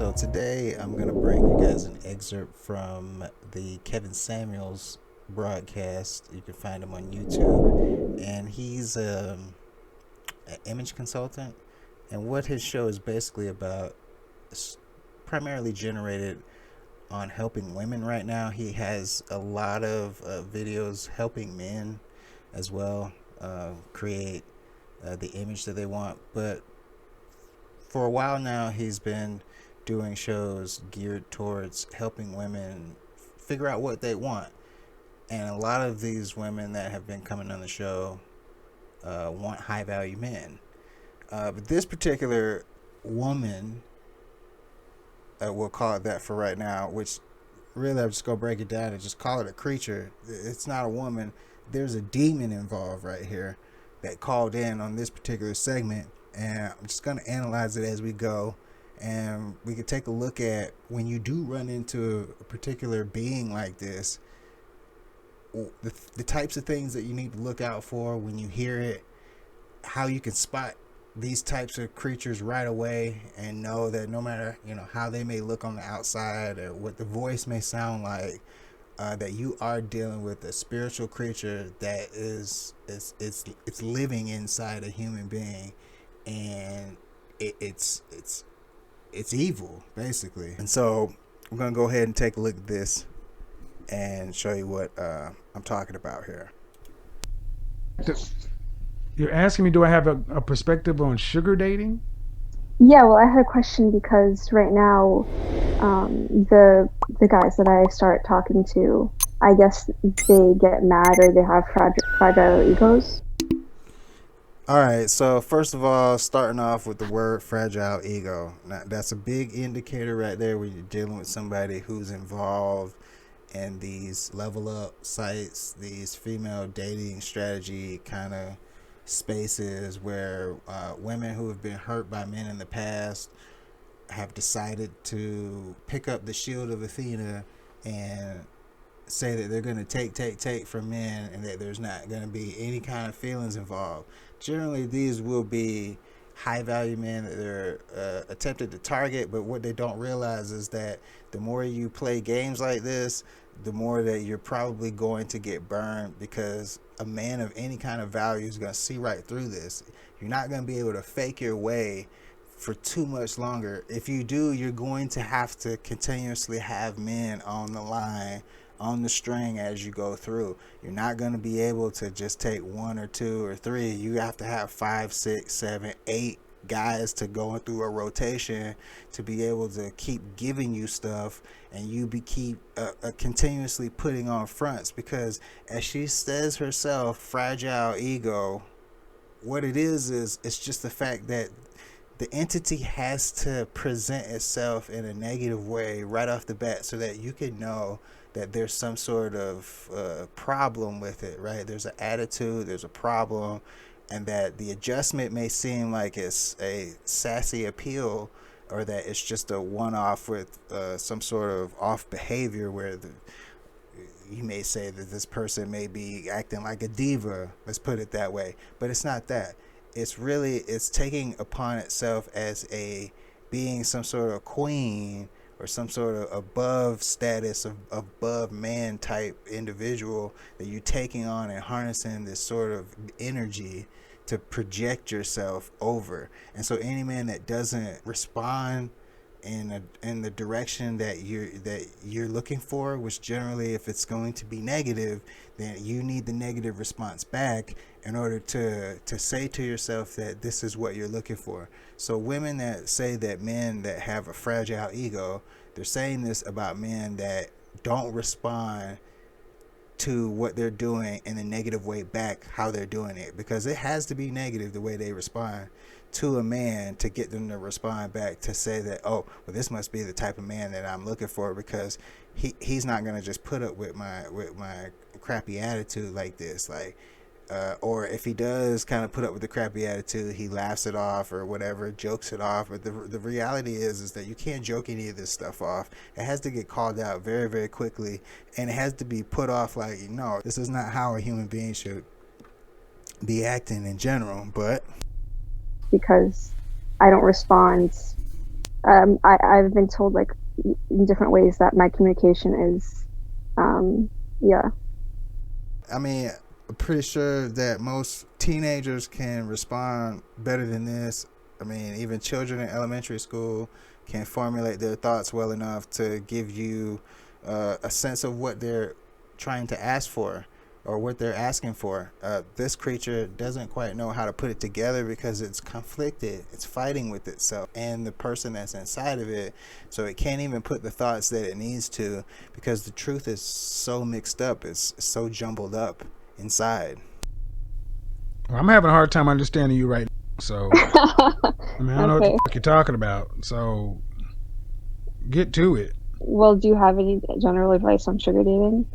So today I'm going to bring you guys an excerpt from the Kevin Samuels broadcast. You can find him on YouTube. And he's an image consultant. And what his show is basically about is primarily generated on helping women right now. He has a lot of videos helping men as well create the image that they want. But for a while now, he's been doing shows geared towards helping women figure out what they want. And a lot of these women that have been coming on the show want high value men. But this particular woman, we'll call it that for right now, which really I'm just going to break it down and just call it a creature. It's not a woman. There's a demon involved right here that called in on this particular segment. And I'm just going to analyze it as we go. And we can take a look at when you do run into a particular being like this, the types of things that you need to look out for when you hear it, how you can spot these types of creatures right away and know that no matter, how they may look on the outside or what the voice may sound like, that you are dealing with a spiritual creature that it's living inside a human being, and it's evil basically. And so I'm gonna go ahead and take a look at this and show you what I'm talking about here. You're asking me, do I have a perspective on sugar dating? Yeah, well, I had a question because right now, the guys that I start talking to, I guess they get mad or they have fragile egos. All right, so first of all, starting off with the word fragile ego. Now, that's a big indicator right there when you're dealing with somebody who's involved in these level up sites, these female dating strategy kind of spaces where women who have been hurt by men in the past have decided to pick up the shield of Athena and say that they're going to take from men and that there's not going to be any kind of feelings involved. Generally, these will be high value men that they're attempted to target, but what they don't realize is that the more you play games like this, the more that you're probably going to get burned, because a man of any kind of value is going to see right through this. You're not going to be able to fake your way for too much longer. If you do, you're going to have to continuously have men on the line, on the string as you go through. You're not going to be able to just take one or two or three. You have to have 5, 6, 7, 8 guys to go through a rotation to be able to keep giving you stuff, and you keep continuously putting on fronts, because as she says herself, fragile ego, what it is it's just the fact that the entity has to present itself in a negative way right off the bat so that you can know that there's some sort of problem with it, right? There's an attitude, there's a problem, and that the adjustment may seem like it's a sassy appeal, or that it's just a one-off with some sort of off behavior where you may say that this person may be acting like a diva, let's put it that way, but it's not that. It's taking upon itself as a being some sort of queen or some sort of above status of above man type individual that you're taking on and harnessing this sort of energy to project yourself over. And so any man that doesn't respond in the direction that you're looking for, which generally, if it's going to be negative, then you need the negative response back in order to say to yourself that this is what you're looking for. So women that say that men that have a fragile ego, they're saying this about men that don't respond to what they're doing in a negative way back, how they're doing it, because it has to be negative the way they respond to a man to get them to respond back to say that, oh, well, this must be the type of man that I'm looking for, because he's not going to just put up with my crappy attitude like this, like or if he does kind of put up with the crappy attitude, he laughs it off or whatever, jokes it off. But the reality is that you can't joke any of this stuff off. It has to get called out very, very quickly, and it has to be put off like, no, this is not how a human being should be acting in general. But because I don't respond I've been told like in different ways that my communication is, yeah. I mean, I'm pretty sure that most teenagers can respond better than this. I mean, even children in elementary school can formulate their thoughts well enough to give you a sense of what they're trying to ask for or what they're asking for. This creature doesn't quite know how to put it together because it's conflicted. It's fighting with itself and the person that's inside of it. So it can't even put the thoughts that it needs to because the truth is so mixed up. It's so jumbled up inside. Well, I'm having a hard time understanding you right now. So, I mean, I don't know what the Okay. fuck you're talking about. So, get to it. Well, do you have any general advice on sugar dating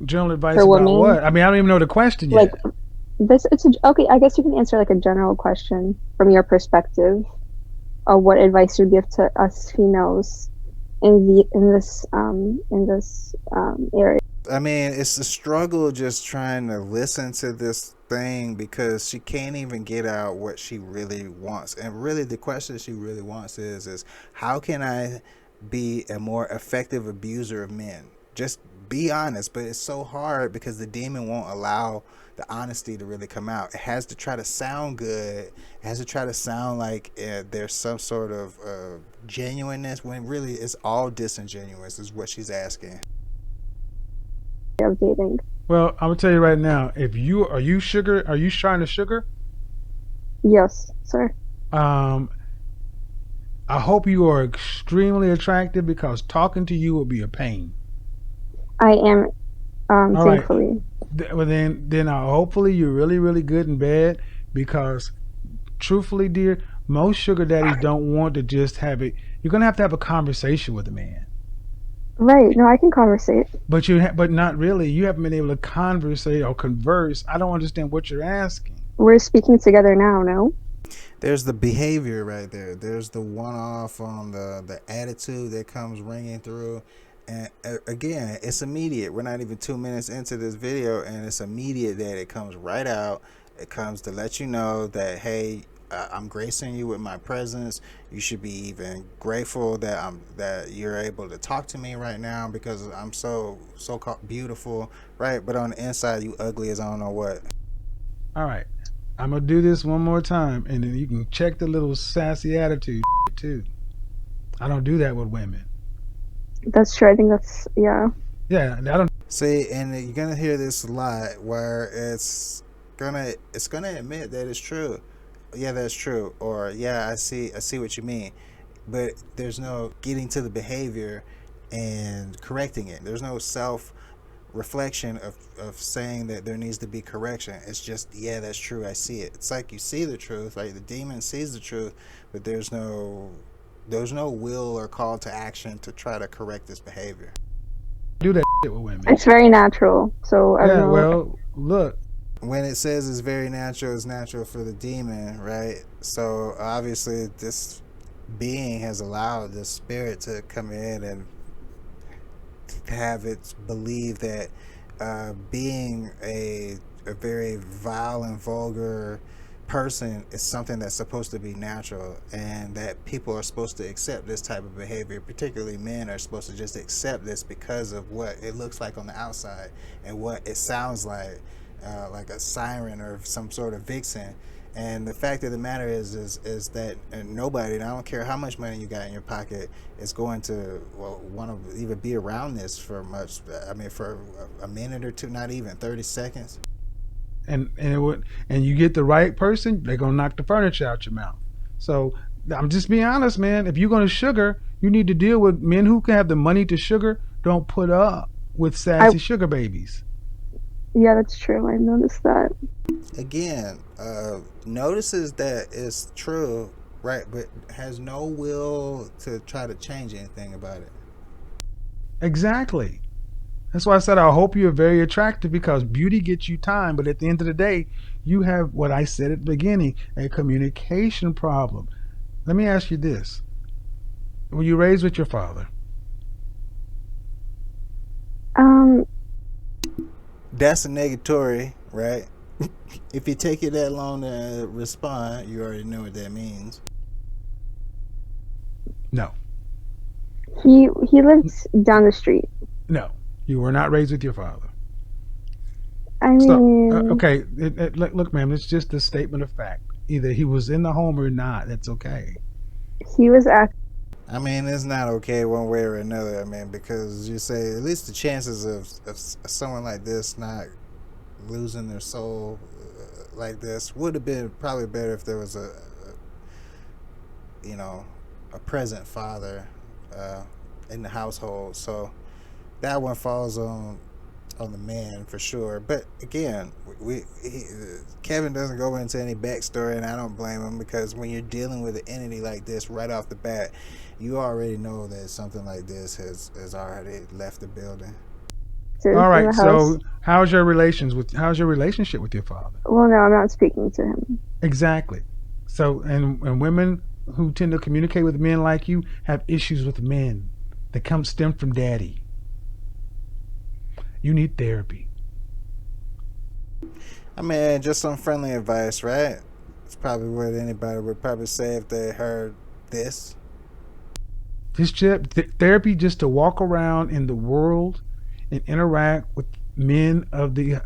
General advice for about women? what? I mean, I don't even know the question Like yet. this, okay. I guess you can answer like a general question from your perspective. What advice you give to us females in this area? I mean, it's a struggle just trying to listen to this thing because she can't even get out what she really wants. And really the question she really wants is how can I be a more effective abuser of men? Just be honest, but it's so hard because the demon won't allow the honesty to really come out. It has to try to sound good. It has to try to sound like there's some sort of genuineness when really it's all disingenuous is what she's asking. Of dating? Well, I'm gonna tell you right now. If you are you sugar, are you trying to sugar? Yes, sir. Um, I hope you are extremely attractive because talking to you will be a pain. I am, All right. thankfully. Well, then hopefully you're really, really good in bed because, truthfully, dear, most sugar daddies don't want to just have it. You're gonna have to have a conversation with a man, Right. No, I can conversate. but not really. You haven't been able to conversate or converse. I don't understand what you're asking. We're speaking together now, no? There's the behavior right there. There's the one off on the attitude that comes ringing through. And again, it's immediate. We're not even 2 minutes into this video, and it's immediate that it comes right out. It comes to let you know that, hey, I'm gracing you with my presence. You should be even grateful that you're able to talk to me right now because I'm so called beautiful, right? But on the inside, you ugly as I don't know what. All right, I'm gonna do this one more time, and then you can check the little sassy attitude too. I don't do that with women. That's true. I think that's, yeah. Yeah, I don't. See, and you're gonna hear this a lot where it's gonna admit that it's true. Yeah, that's true. Or yeah, I see what you mean. But there's no getting to the behavior and correcting it. There's no self reflection of saying that there needs to be correction. It's just, yeah, that's true. I see it. It's like you see the truth, like the demon sees the truth, but there's no will or call to action to try to correct this behavior. Do that shit with women. It's very natural. So I don't Yeah, know. well, look, When it says it's very natural, it's natural for the demon, right? So obviously this being has allowed the spirit to come in and have it believe that being a very vile and vulgar person is something that's supposed to be natural, and that people are supposed to accept this type of behavior, particularly men are supposed to just accept this because of what it looks like on the outside and what it sounds like a siren or some sort of vixen. And the fact of the matter is that nobody, and I don't care how much money you got in your pocket, is going to want to even be around this for much. I mean, for a minute or two, not even 30 seconds. and you get the right person, they're gonna knock the furniture out your mouth. So I'm just being honest, man. If you're gonna sugar, you need to deal with men who can have the money to sugar. Don't put up with I sassy sugar babies. Yeah, that's true. I noticed that. Again, notices that it's true, right? But has no will to try to change anything about it. Exactly. That's why I said I hope you're very attractive because beauty gets you time, but at the end of the day, you have what I said at the beginning, a communication problem. Let me ask you this. Were you raised with your father? Um, That's a negatory, right? If you take it that long to respond, you already know what that means. No, He lives down the street. no, you were not raised with your father. I So, mean, okay, look, ma'am, it's just a statement of fact. Either he was in the home or not. That's okay. he was act. I mean, it's not okay one way or another. I mean, because you say at least the chances of someone like this not losing their soul like this would have been probably better if there was you know, a present father uh, in the household. So that one falls on the man for sure. But again, Kevin doesn't go into any backstory, and I don't blame him because when you're dealing with an entity like this right off the bat, you already know that something like this has already left the building. All In right. the house. So, how's your relationship with your father? Well, no, I'm not speaking to him. Exactly. So, and women who tend to communicate with men like you have issues with men that come stem from daddy. You need therapy. I mean, just some friendly advice, right? It's probably what anybody would probably say if they heard this. Just therapy just to walk around in the world and interact with men of the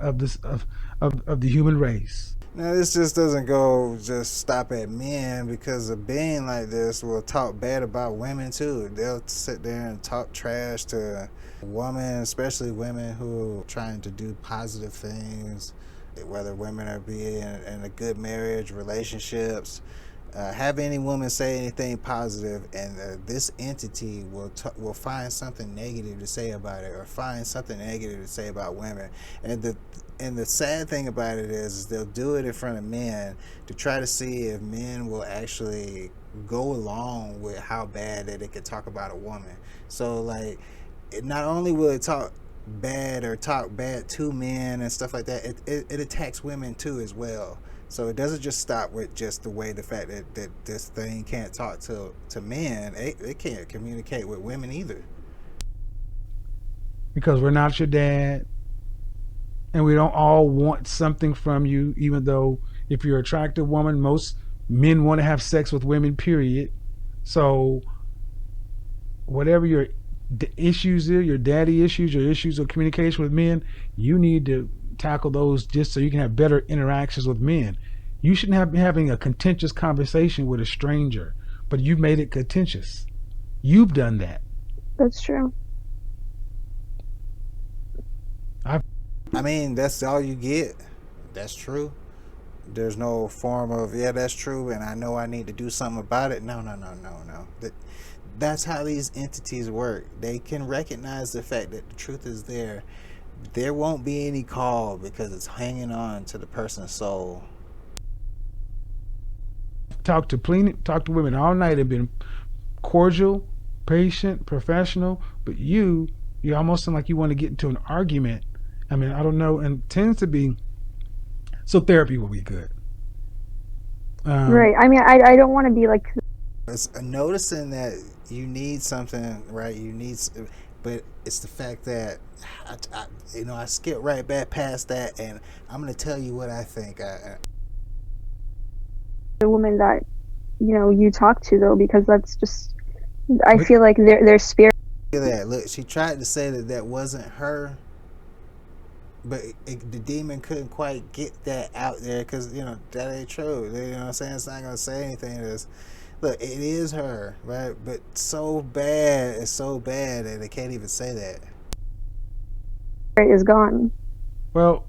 human race. Now, this just doesn't go just stop at men because a being like this will talk bad about women too. They'll sit there and talk trash to women, especially women who are trying to do positive things, whether women are being in a good marriage, relationships. Have any woman say anything positive, and this entity will find something negative to say about it, or find something negative to say about women. And the sad thing about it is they'll do it in front of men to try to see if men will actually go along with how bad that it could talk about a woman. So like, not only will it talk bad or talk bad to men and stuff like that, it attacks women too as well. So it doesn't just stop with just the fact that this thing can't talk to men. It can't communicate with women either. Because we're not your dad, and we don't all want something from you. Even though if you're an attractive woman, most men want to have sex with women. Period. So whatever your issues are, your daddy issues, your issues of communication with men, you need to tackle those just so you can have better interactions with men. You shouldn't have been having a contentious conversation with a stranger, but you've made it contentious. You've done that. That's true. I mean, that's all you get. That's true. There's no form of, yeah, that's true, and I know I need to do something about it. No, no, no, no, no. That's how these entities work. They can recognize the fact that the truth is there. There won't be any call because it's hanging on to the person's soul. Talk to women all night and been cordial, patient, professional, but you almost seem like you want to get into an argument. I mean, I don't know, and it tends to be so therapy will be good. Right. I mean, I don't want to be like. It's noticing that you need something, right? But it's the fact that I skip right back past that, and I'm gonna tell you what I think. The woman that you talk to though, because that's just. I feel like their spirit. Look at that. Look, she tried to say that wasn't her, but the demon couldn't quite get that out there because that ain't true. You know what I'm saying? It's not gonna say anything. Look, it is her, right? But it's so bad that they can't even say that. Is gone. Well,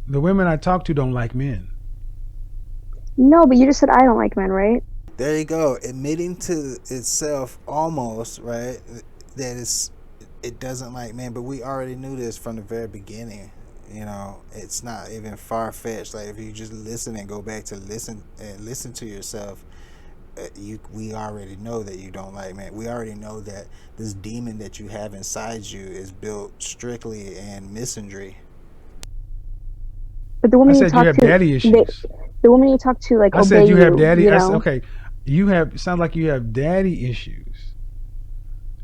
the women I talk to don't like men. No, but you just said I don't like men, right? There you go. Admitting to itself almost, right, that it doesn't like men, but we already knew this from the very beginning. It's not even far-fetched. Like, if you just listen and go back to listen to yourself, we already know that you don't like men. We already know that this demon that you have inside you is built strictly in misandry. But the woman I said you have daddy issues. The woman you talk to, like, I said you have daddy. You know? Okay, sounds like you have daddy issues,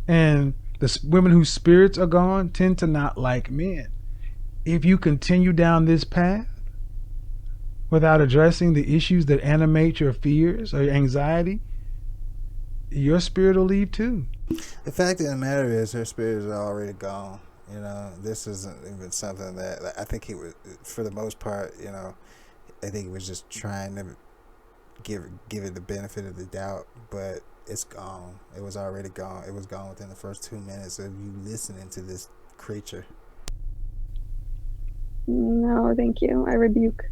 and the women whose spirits are gone tend to not like men. If you continue down this path, without addressing the issues that animate your fears or your anxiety, your spirit will leave too. The fact of the matter is, her spirit is already gone. You know, this isn't even something that I think he was, for the most part. You know, I think he was just trying to give it the benefit of the doubt, but it's gone. It was already gone. It was gone within the first 2 minutes of you listening to this creature. No, thank you. I rebuke.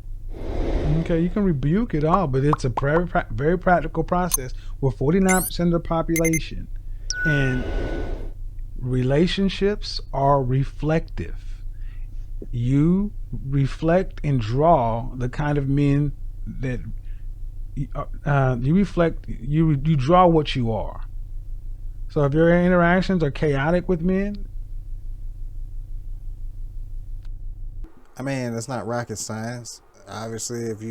Okay, you can rebuke it all, but it's a very practical process. We're 49% of the population, and relationships are reflective. You reflect and draw the kind of men that you reflect. You draw what you are. So if your interactions are chaotic with men, I mean, it's not rocket science. Obviously, if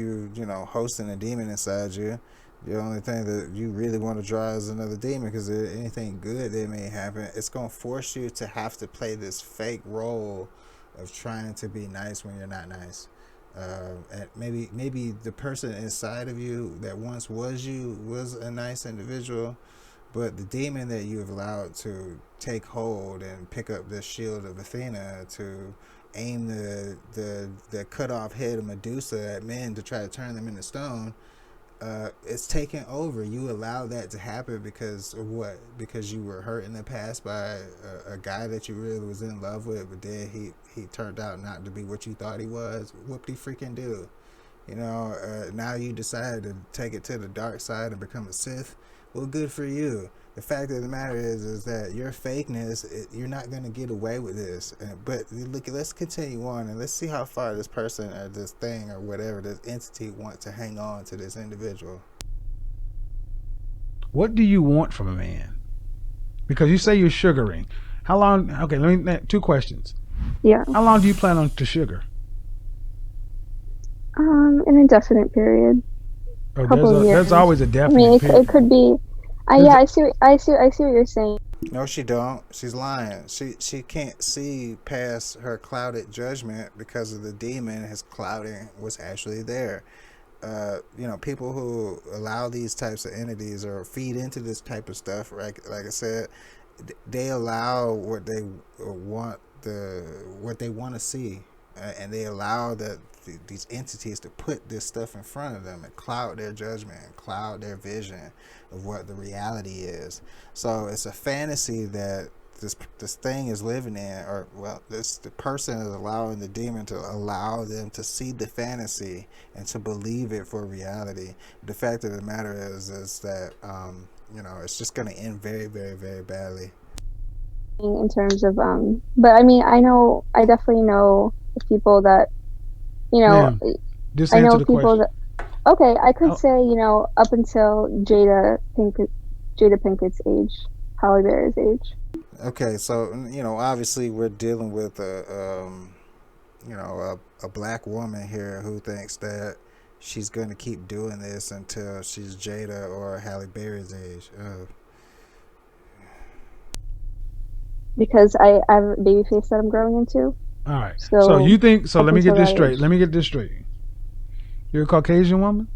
hosting a demon inside you, the only thing that you really want to draw is another demon, because anything good that may happen, it's going to force you to have to play this fake role of trying to be nice when you're not nice. And maybe the person inside of you that once was you was a nice individual, but the demon that you have allowed to take hold and pick up the shield of Athena to aim the cut off head of Medusa at men to try to turn them into stone, it's taken over. You allow that to happen because of what? Because you were hurt in the past by a guy that you really was in love with, but then he turned out not to be what you thought he was. Whoop-de freaking do. Now you decide to take it to the dark side and become a Sith. Well, good for you. The fact of the matter is that your fakeness, you're not going to get away with this. But look, let's continue on and let's see how far this person or this thing or whatever, this entity wants to hang on to this individual. what do you want from a man? Because you say you're sugaring. How long? Okay, let me two questions. Yeah. How long do you plan on to sugar? An indefinite period. Oh, Couple of years. there's always a I definite mean, period. it could be. Yeah, I see what you're saying. No, she don't. She's lying. She can't see past her clouded judgment because of the demon. His clouding was actually there. People who allow these types of entities or feed into this type of stuff, right? Like I said, they allow what they want to see, and they allow these entities to put this stuff in front of them and cloud their judgment and cloud their vision of what the reality is. So it's a fantasy that this thing is living in, or the person is allowing the demon to allow them to see the fantasy and to believe it for reality. The fact of the matter is that it's just going to end very, very, very badly. In terms of but I mean, I definitely know the people that Just I know answer the people question. that. Okay, I could say up until Jada Pinkett's age, Halle Berry's age. Okay, so obviously we're dealing with a black woman here who thinks that she's going to keep doing this until she's Jada or Halle Berry's age. Because I have a baby face that I'm growing into. All right. So you think so? Let me get this straight. Age. Let me get this straight. You're a Caucasian woman?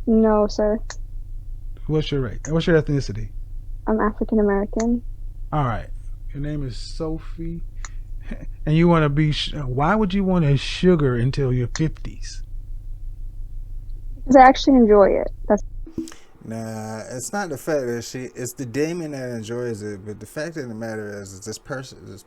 No, sir. What's your race? What's your ethnicity? I'm African American. All right. Your name is Sophie, and you want to be. Why would you want to sugar until your 50s? Because I actually enjoy it. That's. Nah, it's not the fact that it's the demon that enjoys it, but the fact of the matter is this person is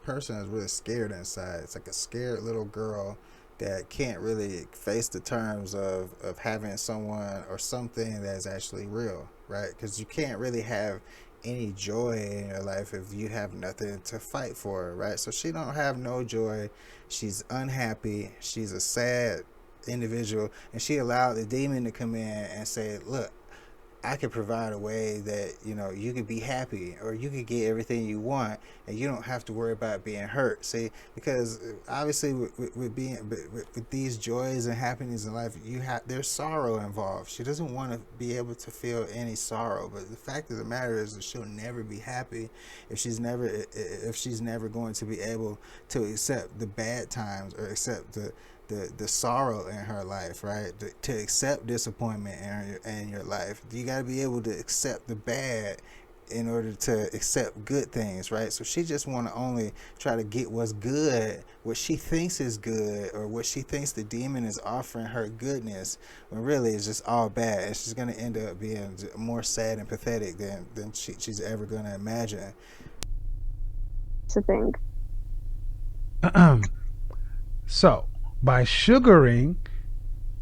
really scared inside. It's like a scared little girl that can't really face the terms of having someone or something that's actually real, right? Because you can't really have any joy in your life if you have nothing to fight for, right? So she don't have no joy. She's unhappy. She's a sad individual, and she allowed the demon to come in and say, look, I could provide a way that you could be happy, or you could get everything you want, and you don't have to worry about being hurt. See, because obviously with these joys and happiness in life, there's sorrow involved. She doesn't want to be able to feel any sorrow, but the fact of the matter is that she'll never be happy if she's never going to be able to accept the bad times or accept the sorrow in her life, right? To accept disappointment in your life, you got to be able to accept the bad in order to accept good things, right? So she just want to only try to get what's good, what she thinks is good, or what she thinks the demon is offering her goodness, when really it's just all bad. And she's gonna end up being more sad and pathetic than she's ever gonna imagine. It's a thing. So by sugaring,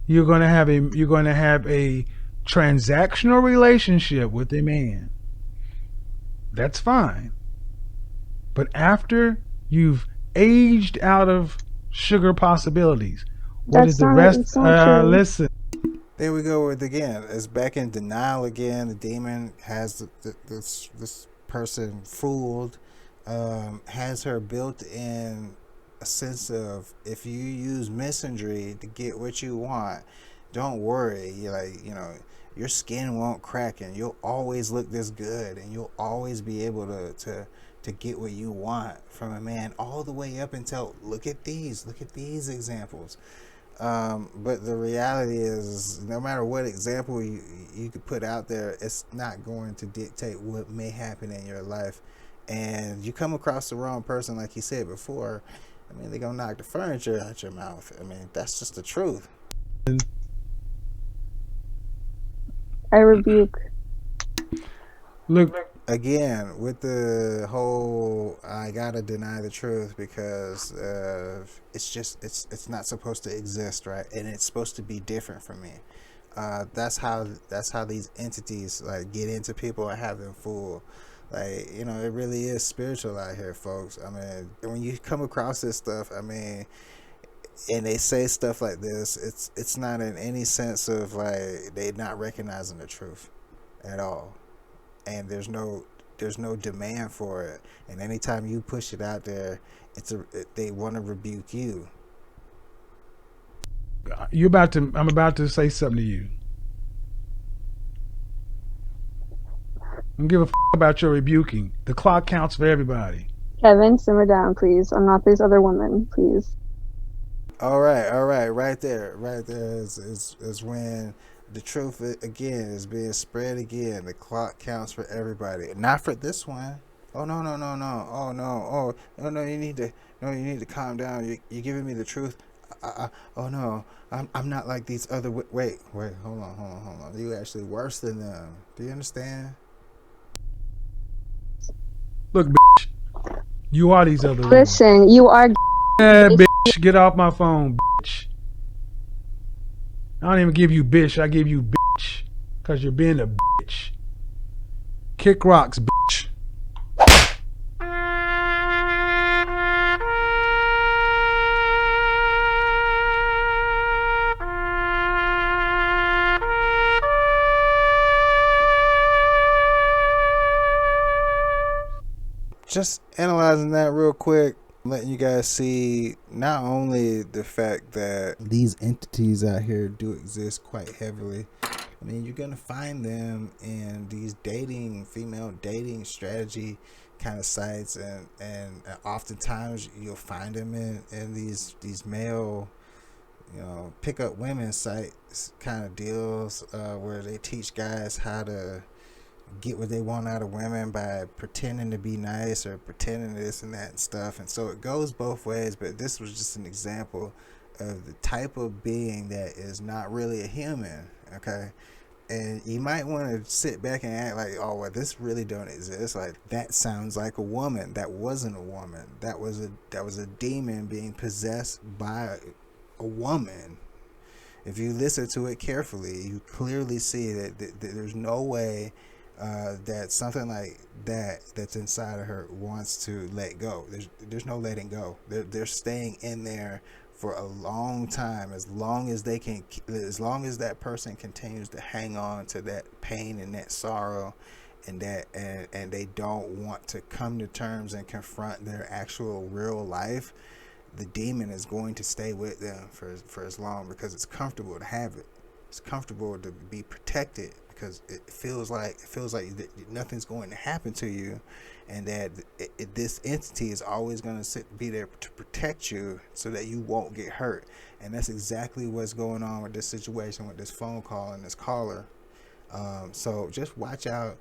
you're going to have a transactional relationship with a man. That's fine. But after you've aged out of sugar possibilities, what is That's the not. rest? It's not true. Listen. There we go with again. It's back in denial again. The demon has this person fooled, has her built in a sense of, if you use misandry to get what you want, don't worry. You're like, your skin won't crack and you'll always look this good and you'll always be able to get what you want from a man, all the way up until look at these examples. But the reality is, no matter what example you could put out there, it's not going to dictate what may happen in your life. And you come across the wrong person, like you said before, I mean, they're going to knock the furniture out your mouth. I mean, that's just the truth. I rebuke. Look, Again, with the whole, I gotta deny the truth because it's not supposed to exist, right? And it's supposed to be different from me. That's how these entities like get into people and have them fooled. Like, it really is spiritual out here, folks. I mean, when you come across this stuff, I mean, and they say stuff like this, it's not in any sense of like they not recognizing the truth at all. And there's no demand for it. And anytime you push it out there, they want to rebuke you. I'm about to say something to you. I don't give a about your rebuking. The clock counts for everybody. Kevin, simmer down, please. I'm not these other women, please. All right, right there is when the truth again is being spread again. The clock counts for everybody, not for this one. Oh no. Oh no. Oh no. You need to calm down. You're giving me the truth. Oh no. I'm not like these other. Wait. Hold on. You actually worse than them. Do you understand? Look, bitch, you are these other women. Listen, you are. Yeah, bitch, get off my phone, bitch. I don't even give you bitch. I give you bitch, cause you're being a bitch. Kick rocks, bitch. Just analyzing that real quick, letting you guys see not only the fact that these entities out here do exist quite heavily. I mean, you're gonna find them in these female dating strategy kind of sites, and oftentimes you'll find them in these male, pick up women sites kind of deals, where they teach guys how to get what they want out of women by pretending to be nice or pretending this and that and stuff. And so it goes both ways, but this was just an example of the type of being that is not really a human. Okay, and you might want to sit back and act like, oh well, this really don't exist. Like, that sounds like a woman. That wasn't a woman. That was a demon being possessed by a woman. If you listen to it carefully, you clearly see that there's no way that something like that's inside of her wants to let go. There's no letting go. They're staying in there for a long time, as long as they can, as long as that person continues to hang on to that pain and that sorrow, and they don't want to come to terms and confront their actual real life. The demon is going to stay with them for as long, because it's comfortable to have it. It's comfortable to be protected because it feels like nothing's going to happen to you, and that this entity is always going to be there to protect you so that you won't get hurt. And that's exactly what's going on with this situation, with this phone call and this caller. So just watch out.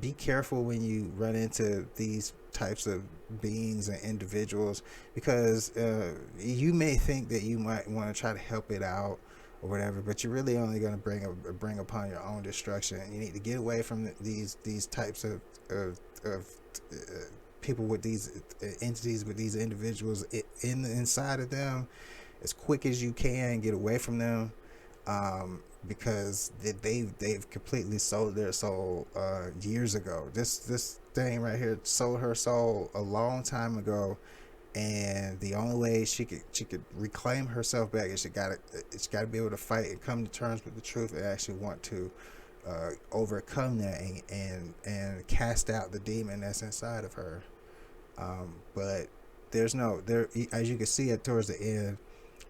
Be careful when you run into these types of beings and individuals, because you may think that you might want to try to help it out or whatever, but you're really only going to bring upon your own destruction. You need to get away from these types of people with these entities, with these individuals inside of them, as quick as you can. Get away from them, because they've completely sold their soul years ago. This thing right here sold her soul a long time ago, and the only way she could reclaim herself back is she got to be able to fight and come to terms with the truth and actually want to overcome that and cast out the demon that's inside of her. But there's no there, as you can see it towards the end.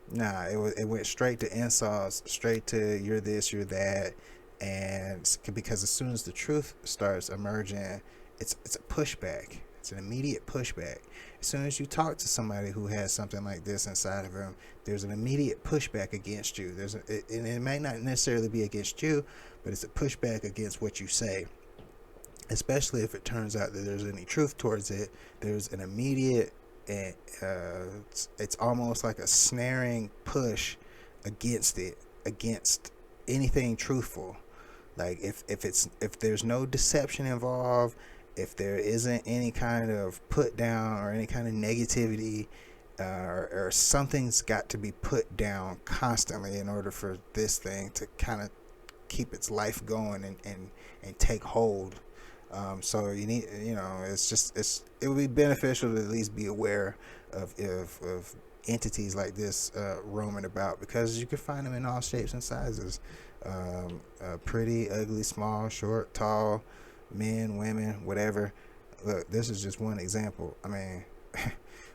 Nah, it went straight to insults, straight to you're this, you're that, and because as soon as the truth starts emerging, it's a pushback. It's an immediate pushback. As soon as you talk to somebody who has something like this inside of them, there's an immediate pushback against you. And it may not necessarily be against you, but it's a pushback against what you say. Especially if it turns out that there's any truth towards it, there's an immediate, and it's almost like a snaring push against it, against anything truthful. Like if there's no deception involved, if there isn't any kind of put down or any kind of negativity, or something's got to be put down constantly in order for this thing to kind of keep its life going and take hold. So you need, it would be beneficial to at least be aware of entities like this roaming about, because you can find them in all shapes and sizes. Pretty, ugly, small, short, tall, men, women, whatever. Look, this is just one example. I mean,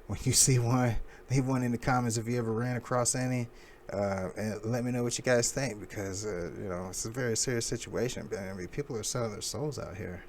when you see one, leave one in the comments if you ever ran across any, and let me know what you guys think, because it's a very serious situation. I mean, people are selling their souls out here.